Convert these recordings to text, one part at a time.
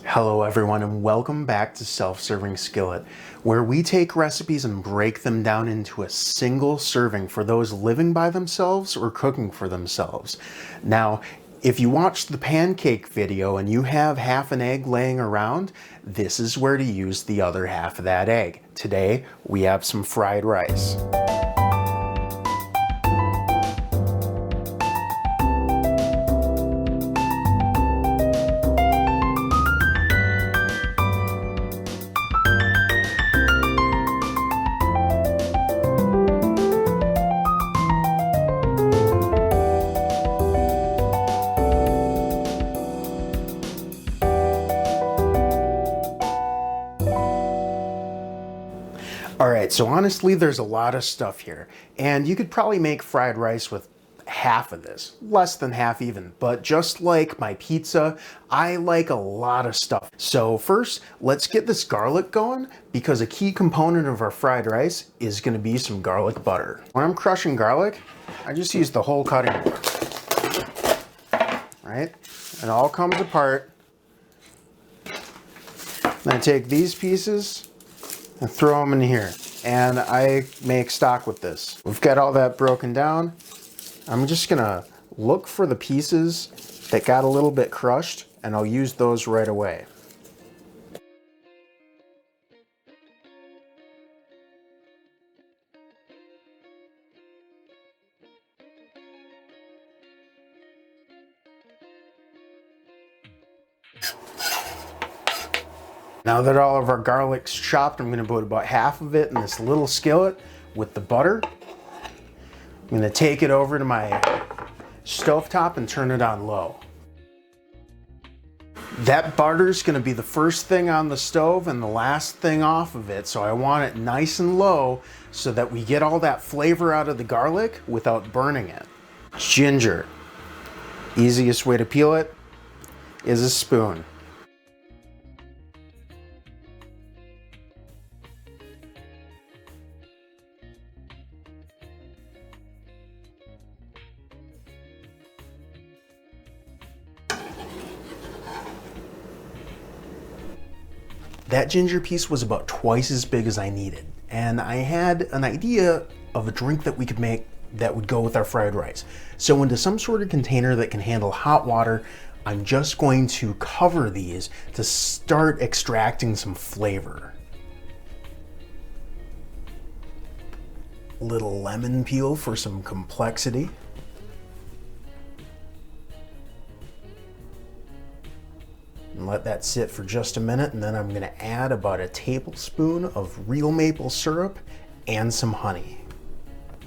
Hello everyone and welcome back to Self-Serving Skillet, where we take recipes and break them down into a single serving for those living by themselves or cooking for themselves. Now, if you watched the pancake video and you have half an egg laying around, this is where to use the other half of that egg. Today, we have some fried rice. All right, so honestly, there's a lot of stuff here, and you could probably make fried rice with half of this, less than half even, but just like my pizza, I like a lot of stuff. So first, let's get this garlic going, because a key component of our fried rice is gonna be some garlic butter. When I'm crushing garlic, I just use the whole cutting board, right? It all comes apart. Then I take these pieces and throw them in here. And I make stock with this. We've got all that broken down. I'm just gonna look for the pieces that got a little bit crushed, and I'll use those right away. Now that all of our garlic's chopped, I'm gonna put about half of it in this little skillet with the butter. I'm gonna take it over to my stovetop and turn it on low. That butter's gonna be the first thing on the stove and the last thing off of it, so I want it nice and low so that we get all that flavor out of the garlic without burning it. Ginger. Easiest way to peel it is a spoon. That ginger piece was about twice as big as I needed, and I had an idea of a drink that we could make that would go with our fried rice. So into some sort of container that can handle hot water, I'm just going to cover these to start extracting some flavor. Little lemon peel for some complexity. And let that sit for just a minute, and then I'm gonna add about a tablespoon of real maple syrup and some honey.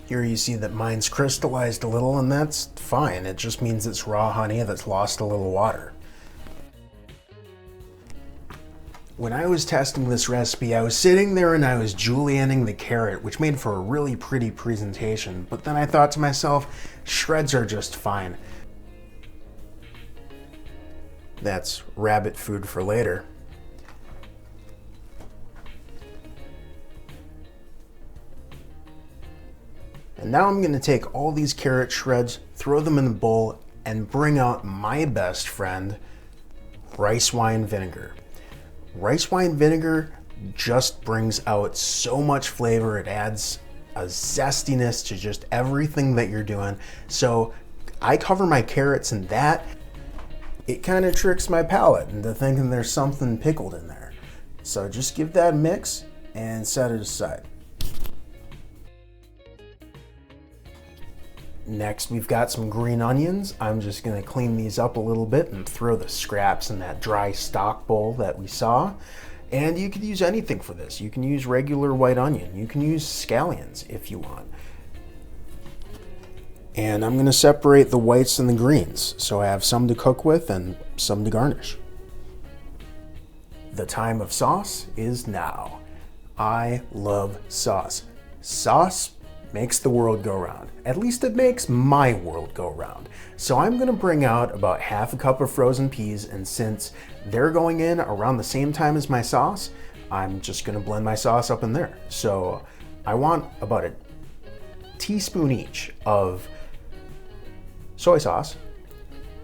Here you see that mine's crystallized a little, and that's fine. It just means it's raw honey that's lost a little water. When I was testing this recipe, I was sitting there and I was julienning the carrot, which made for a really pretty presentation, but then I thought to myself, shreds are just fine. That's rabbit food for later. And now I'm going to take all these carrot shreds, throw them in the bowl, and bring out my best friend, rice wine vinegar. Rice wine vinegar just brings out so much flavor. It adds a zestiness to just everything that you're doing. So I cover my carrots in that. It kind of tricks my palate into thinking there's something pickled in there. So just give that a mix and set it aside. Next, we've got some green onions. I'm just gonna clean these up a little bit and throw the scraps in that dry stock bowl that we saw. And you could use anything for this. You can use regular white onion. You can use scallions if you want. And I'm gonna separate the whites and the greens, so I have some to cook with and some to garnish. The time of sauce is now. I love sauce. Sauce makes the world go round. At least it makes my world go round. So I'm gonna bring out about half a cup of frozen peas, and since they're going in around the same time as my sauce, I'm just gonna blend my sauce up in there. So I want about a teaspoon each of soy sauce.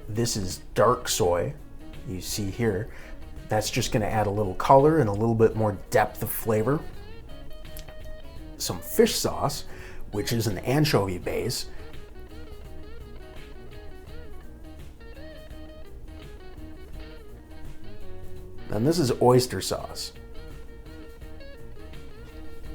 This is dark soy, you see here. That's just gonna add a little color and a little bit more depth of flavor. Some fish sauce, which is an anchovy base. And this is oyster sauce.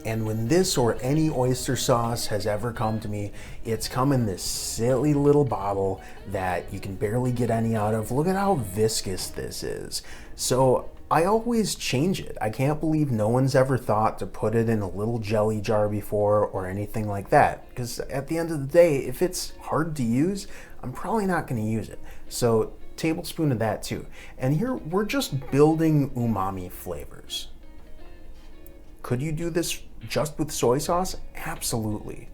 And when this or any oyster sauce has ever come to me, it's come in this silly little bottle that you can barely get any out of. Look at how viscous this is. So I always change it. I can't believe no one's ever thought to put it in a little jelly jar before or anything like that. Because at the end of the day, if it's hard to use, I'm probably not going to use it. So tablespoon of that too. And here we're just building umami flavors. Could you do this just with soy sauce? Absolutely.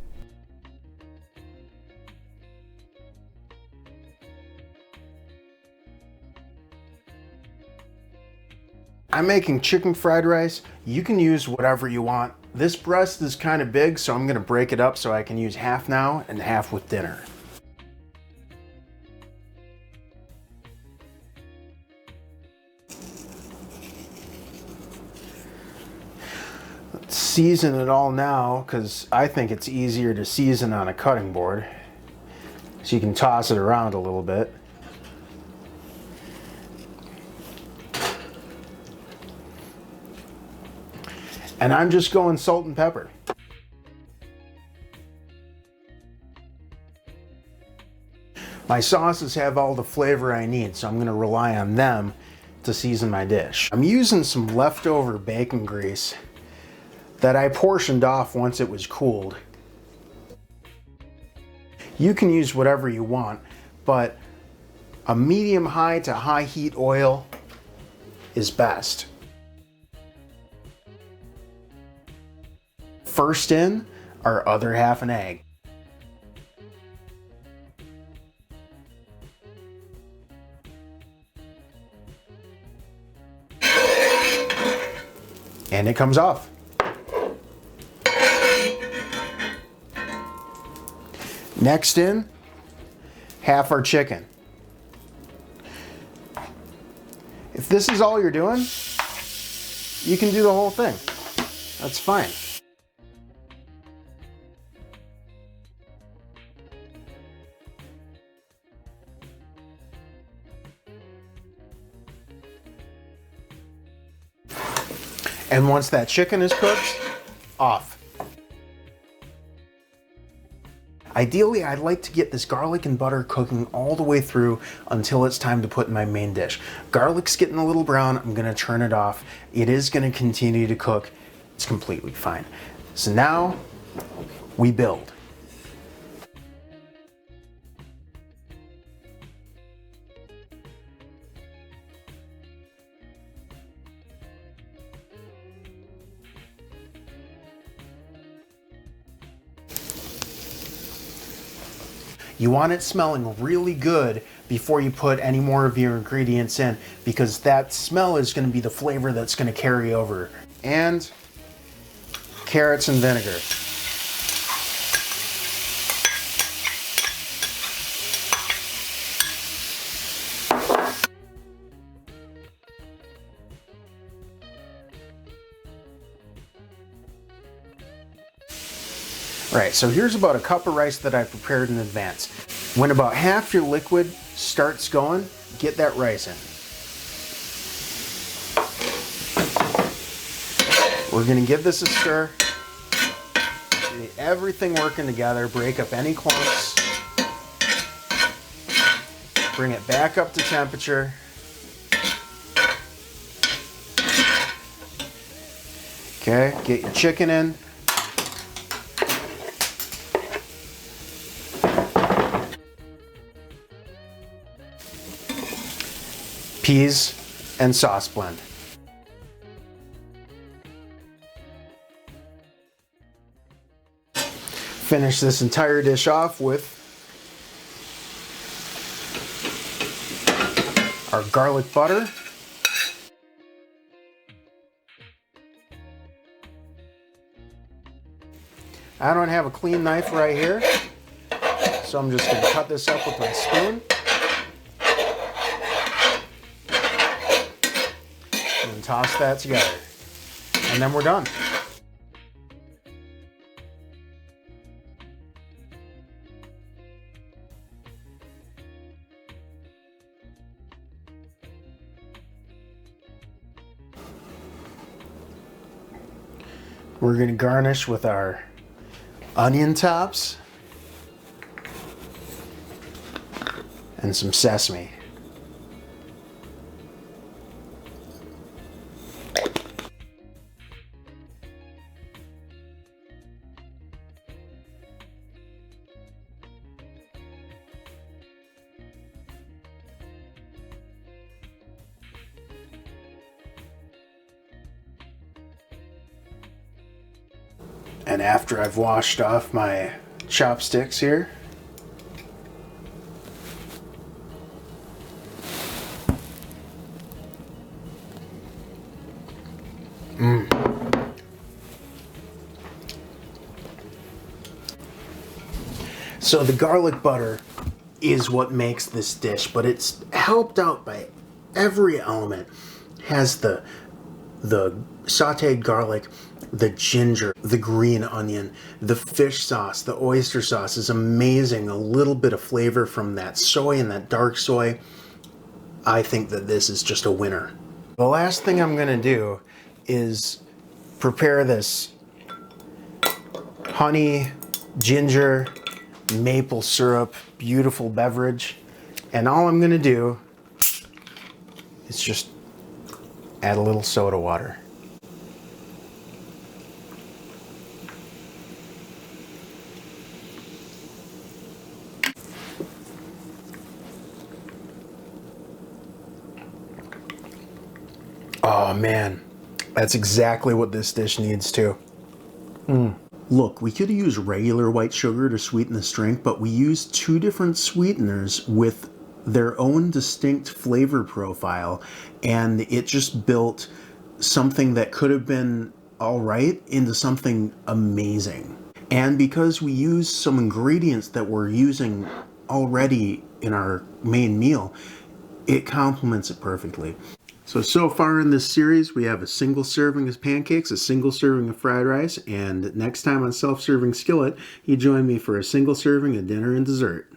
I'm making chicken fried rice. You can use whatever you want. This breast is kind of big, so I'm gonna break it up so I can use half now and half with dinner. Let's season it all now, because I think it's easier to season on a cutting board. So you can toss it around a little bit. And I'm just going salt and pepper. My sauces have all the flavor I need, so I'm going to rely on them to season my dish. I'm using some leftover bacon grease that I portioned off once it was cooled. You can use whatever you want, but a medium high to high heat oil is best. First in, our other half an egg. And it comes off. Next in, half our chicken. If this is all you're doing, you can do the whole thing. That's fine. And once that chicken is cooked, off. Ideally, I'd like to get this garlic and butter cooking all the way through until it's time to put in my main dish. Garlic's getting a little brown, I'm gonna turn it off. It is gonna continue to cook. It's completely fine. So now, we build. You want it smelling really good before you put any more of your ingredients in, because that smell is going to be the flavor that's going to carry over. And carrots and vinegar. Right, so here's about a cup of rice that I prepared in advance. When about half your liquid starts going, get that rice in. We're gonna give this a stir. Get everything working together, break up any clumps. Bring it back up to temperature. Okay, get your chicken in. Peas and sauce blend. Finish this entire dish off with our garlic butter. I don't have a clean knife right here, so I'm just going to cut this up with my spoon. and then toss that together. And then we're done. We're going to garnish with our onion tops and some sesame. And after I've washed off my chopsticks here, So the garlic butter is what makes this dish, but it's helped out by every element. It has the sauteed garlic, the ginger, the green onion, the fish sauce, the oyster sauce is amazing. A little bit of flavor from that soy and that dark soy. I think that this is just a winner. The last thing I'm gonna do is prepare this honey, ginger, maple syrup, beautiful beverage. And all I'm gonna do is just add a little soda water. Oh man, that's exactly what this dish needs too. Look, we could use regular white sugar to sweeten this drink, but we used two different sweeteners with their own distinct flavor profile, and it just built something that could have been all right into something amazing. And because we used some ingredients that we're using already in our main meal, it complements it perfectly. So far in this series, we have a single serving of pancakes, a single serving of fried rice, and next time on Self-Serving Skillet, you join me for a single serving of dinner and dessert.